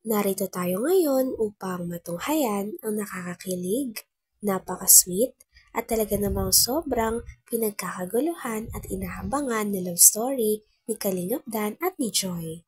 Narito tayo ngayon upang matunghayan ang nakakakilig, napaka-sweet, at talaga namang sobrang pinagkakaguluhan at inahabangan na love story ni Kalingap Dan at ni Joy.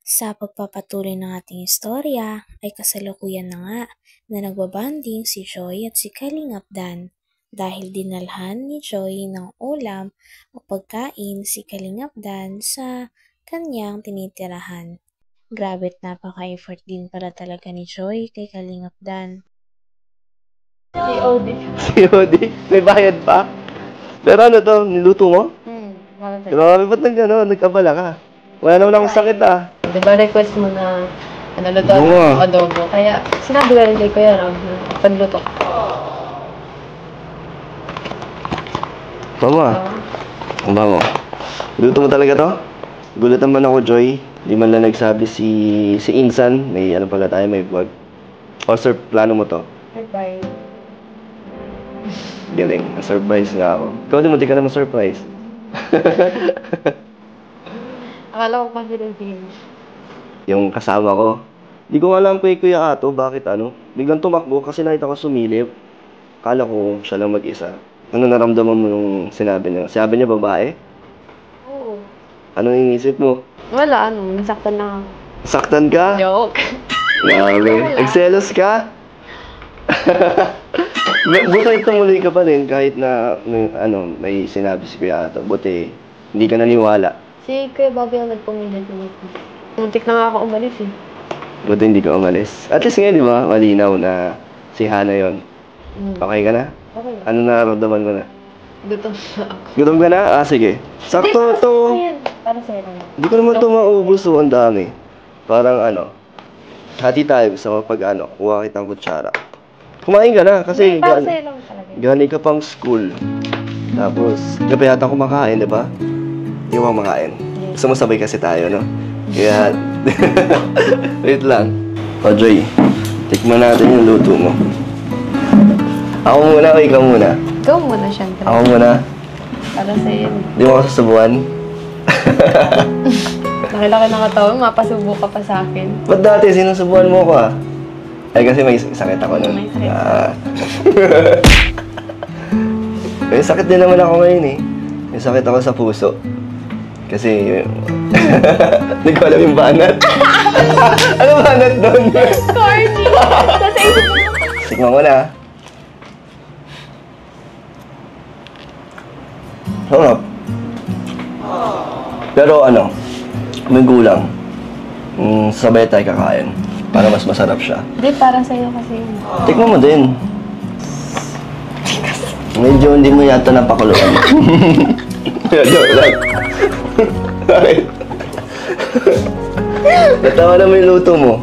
Sa pagpapatuloy ng ating istorya ay kasalukuyan na nga na nagbabanding si Joy at si Kalingap Dan dahil dinalhan ni Joy ng ulam o pagkain si Kalingap Dan sa kanyang tinitirahan. Grabe't napaka-effort din pala talaga ni Joy kay Kalingap Dan. COD. COD? May bayad pa? Pero ano to, niluto mo? Bakit? Grabe, ba't nagkabala ka? Wala naman akong sakit ah. Di ba request mo na luto Oo nga. ng adobo? Kaya sinabi ko rin ko yan, panluto. Mama, ang bango. Luto mo talaga to? Gulat naman ako, Joy. Di man lang nagsabi si Insan. May ano pala tayo, may vlog. O sir, plano mo to? Bye. Galing, surprise nga ako. Ikaw din, munti ka naman surprise. Akala ko pa Philippines. Yung kasama ko. Di ko alam kay Kuya Ato, bakit biglang tumakbo kasi nakita ko sumilip. Akala ko siya lang mag-isa. Ano naramdaman mo nung sinabi niya? Sabi niya babae? Oo. Ano inisip mo? Wala, nasaktan lang ako. Saktan ka? Joke. Grabe. Nagselos ka? Buti tumuloy ka pa rin kahit na may sinabi si Kuya Ato. Buti hindi ka naniwala. Si Kuya Bobby ang nagpumilit ng ito. Muntik na nga ako umalis eh. Buti hindi ka umalis. At least ngayon, di ba? Malinaw na si Hana yon. Okay ka na? Okay. Ano nararamdaman mo na? Gutom na ako. Gutom ka na? Ah, sige. Sakto to. Ayan, para sa'yo lang. Hindi ko naman ito maubos. So, ang dami. Parang hati tayo. Gusto mo pag kuha kitang kutsara. Kumain ka na kasi Para sa'yo lang talaga. galing ka pang school. Tapos, gabi yata kumakain, di ba? Hindi mo kumakain. Gusto mo sabay kasi tayo, no? Kaya, wait lang. O, Joy, tikman natin yung luto mo. Ako muna o ikaw muna? Ikaw muna, syempre. Ako muna. Para sa'yo. Di mo ako sasabuhan. Nakilaki na katawan, mapasubo ka pa sa akin. Ba't dati sinusubuhan mo ko ah? Ay kasi may sakit ako nun. May sakit. May sakit din naman ako ngayon eh. May sakit ako sa puso. Kasi, hindi ko alam yung banat. Ano banat doon? Corny! Nasa isip mo. Tikman ko na. Sarap. Pero may gulang. Sabay tayo kakain. Para mas masarap siya. Hindi, para sa'yo kasi yun. Tikman mo din. Medyo hindi mo yata napakuluan. Joke lang. Bakit? Natawa na may luto mo.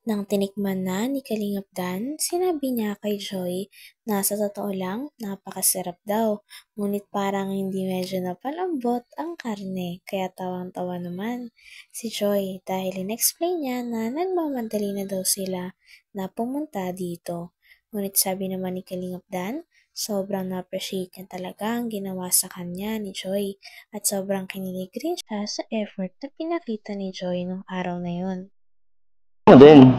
Nang tinikman na ni Kalingap Dan, sinabi niya kay Joy na sa totoo lang, napakasarap daw. Ngunit parang hindi medyo napalambot ang karne, kaya tawang-tawa naman si Joy dahil in-explain niya na nagmamadali na daw sila na pumunta dito. Ngunit sabi naman ni Kalingap Dan, sobrang na-appreciate niya talaga ang ginawa sa kanya ni Joy at sobrang kinilig rin siya sa effort na pinakita ni Joy nung araw na yun. Mo din.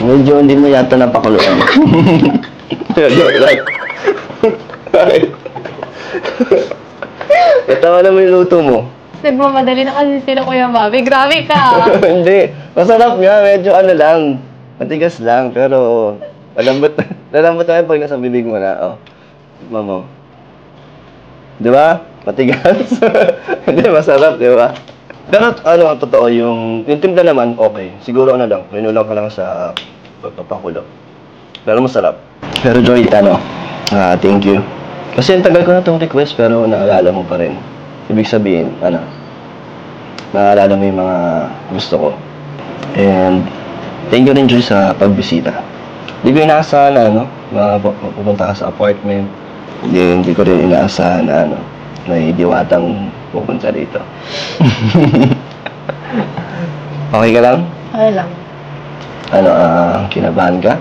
Medyo hindi mo yata napakuluan. Joke lang. Bakit? Natawa na may luto mo. Nagmamadali na kasi sila, Kuya Bobby. Grabe ka! Hindi. Masarap nga. Medyo lang. Matigas lang. Pero malambot naman pag nasa bibig mo na. Oh. Tignan mo. Di ba? Matigas. Hindi, masarap. Di ba? Pero totoo, yung timpla naman, okay. Siguro lang, rinulang ka lang sa pagpapakulo. Pero masarap. Pero Joy, thank you. Kasi ang tagal ko na itong request, pero naalala mo pa rin. Ibig sabihin, naalala mo yung mga gusto ko. And, thank you rin Joy sa pagbisita. Hindi ko inaasahan na, pupunta ka sa apartment. Hindi ko rin inaasahan na, may diwatang pupunta dito. Okay ka lang? Okay lang. Kinabahan ka?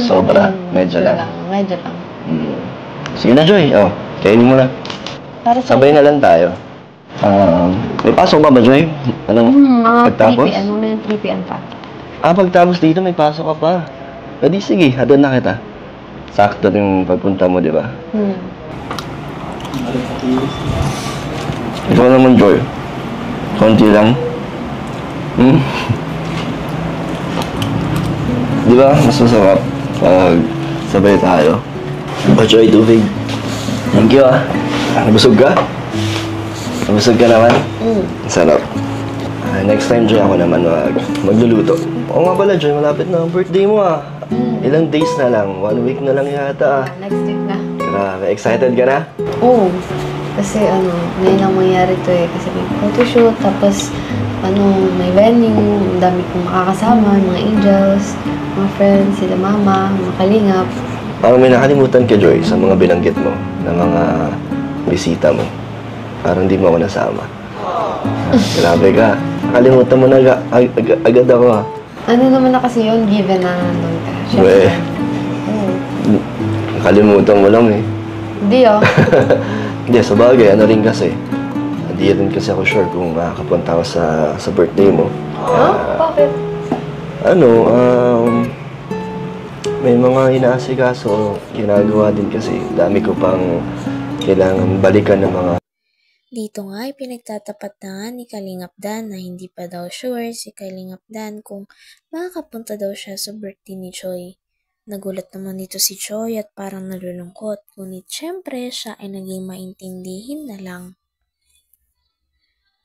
Sobra. Medyo lang. Medyo lang. Sige na, Joy. Kainin mo na. Para sa Sabay na lang tayo. May pasok ba ba, Joy? Anong mga 3 pagtapos? p.m. Mga 3 p.m. pa. Pagtapos dito may pasok ka pa. Di sige, hatid na kita. Sakto yung pagpunta mo, di ba? Ikaw naman, Joy. Konti lang. Di ba? Mas masarap pag sabay tayo. Joy, tubig. Thank you, Nabusog ka? Nabusog ka naman? Sarap. Next time, Joy, ako naman magluluto. Oo nga pala, Joy, malapit na ang birthday mo, Ilang days na lang? 1 week na lang yata, Next week na. Grabe, excited ka na? Oo. Kasi ngayon lang mangyari to Kasi may photoshoot, tapos may venue, ang dami kong makakasama, mga angels, mga friends, sila mama, mga kalingap. Parang may nakalimutan ka, Joy, sa mga binanggit mo, na mga bisita mo. Parang di mo ako nasama. Grabe ka. Nakalimutan mo na agad ako, Ano naman na kasi yun, given na nandun ka. Weh. Oo. Nakalimutan mo lang, Hindi Hindi, sa bagay, rin kasi. Hindi rin kasi ako sure kung makakapunta ako sa birthday mo. Bakit? May mga inaasikaso, ginagawa din kasi. Dami ko pang kailangan balikan ng mga... Dito nga ay pinagtatapat na nga ni Kalingap Dan na hindi pa daw sure si Kalingap Dan kung makakapunta daw siya sa birthday ni Choi. Nagulat naman dito si Choi at parang nalulungkot, ngunit syempre siya ay naging maintindihin na lang.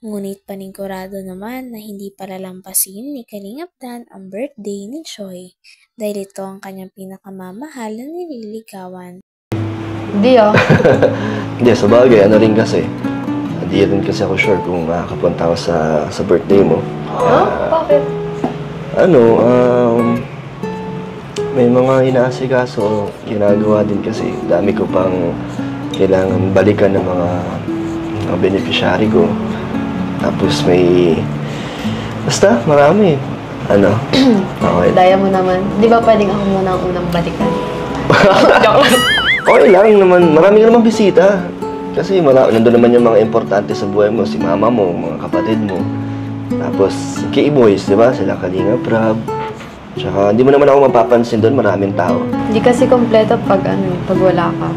Ngunit panigurado naman na hindi palalampasin ni Kalingap Dan ang birthday ni Choi dahil ito ang kanyang pinakamamahal na nililigawan. Hindi Hindi, sa bagay, rin kasi. Hindi rin kasi ako sure kung makakapunta ako sa birthday mo. Bakit? May mga inaasikaso, ginagawa din kasi. Dami ko pang kailangan balikan ng mga beneficiary ko. Tapos basta, marami. Okay. Daya mo naman. Di ba pwedeng ako muna ang unang balikan? Okay lang naman. Marami ka naman bisita. Kasi nandun naman yung mga importante sa buhay mo. Si mama mo, mga kapatid mo. Tapos, K-Boys, di ba? Sila Kalinga, Prab. Tsaka, hindi mo naman ako mapapansin doon. Maraming tao. Hindi kasi kompleto pag wala ka.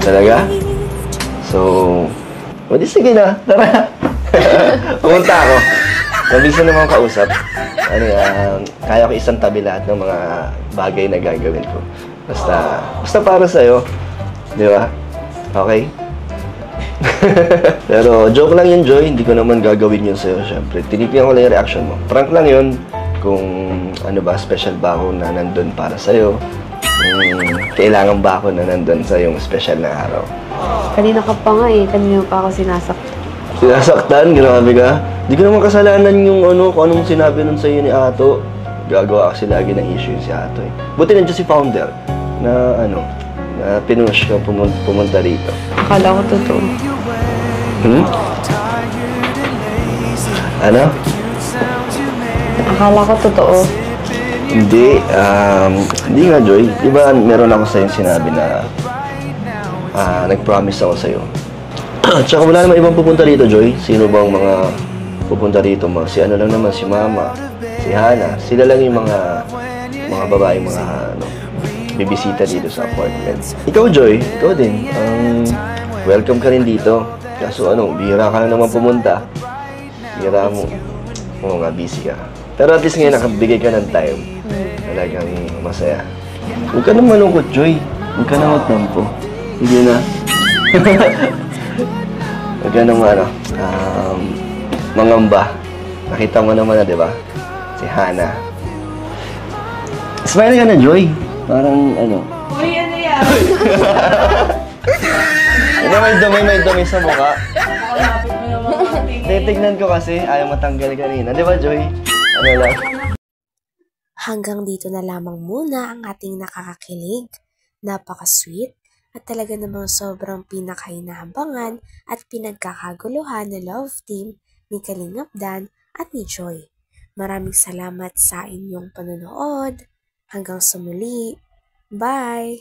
Talaga? So, sige na. Tara. Pumunta ako. Mabilis na naman kausap. Kaya ko isang tabi lahat ng mga bagay na gagawin ko. Basta para sa'yo. Di ba? Okay? Pero joke lang yun, Joy. Hindi ko naman gagawin yun sa'yo, syempre. Tinitiyan ko lang yung reaction mo. Prank lang yun. Kung special ba ako na nandun para sa'yo. Kailangan ba ako na nandun sa yung special na araw. Kanina ka pa nga Kanina pa ako sinasaktan. Sinasaktan? Grabe ka. Hindi ko naman kasalanan yung kung anong sinabi nun sa'yo ni Ato. Gagawa kasi lagi ng issue si Ato Buti nandiyan si Founder na na pinush ka pumunta rito. Akala ko totoo. Akala ko totoo. Hindi nga, Joy. Di ba meron ako sa'yo sinabi na nag-promise ako sa'yo. Tsaka wala naman ibang pupunta rito, Joy. Sino bang mga pupunta rito mo? Si lang naman, si Mama, si Hana. Sila lang yung mga babae, bibisita dito sa apartment. Ikaw, Joy, ikaw din. Welcome ka rin dito. Kaso bihira ka na naman pumunta. Bihira mo. Oo nga, busy ka. Pero at least ngayon nakabigay ka ng time. Talagang masaya. Huwag ka na malungkot, Joy. Huwag ka na magtampo. Hindi na. Huwag ka nang mangamba. Nakita mo naman na, di ba? Si Hana. Smile ka na, Joy. Parang Uy, ano yan? May dumi sa mukha. Titignan ko kasi, ayaw matanggal kanina. Di ba, Joy? Lang? Hanggang dito na lamang muna ang ating nakakakilig, napaka-sweet, at talaga namang sobrang pinakahinabangan at pinagkakaguluhan na love team ni Kalingap Dan at ni Joy. Maraming salamat sa inyong panonood. Hanggang sa muli. Bye!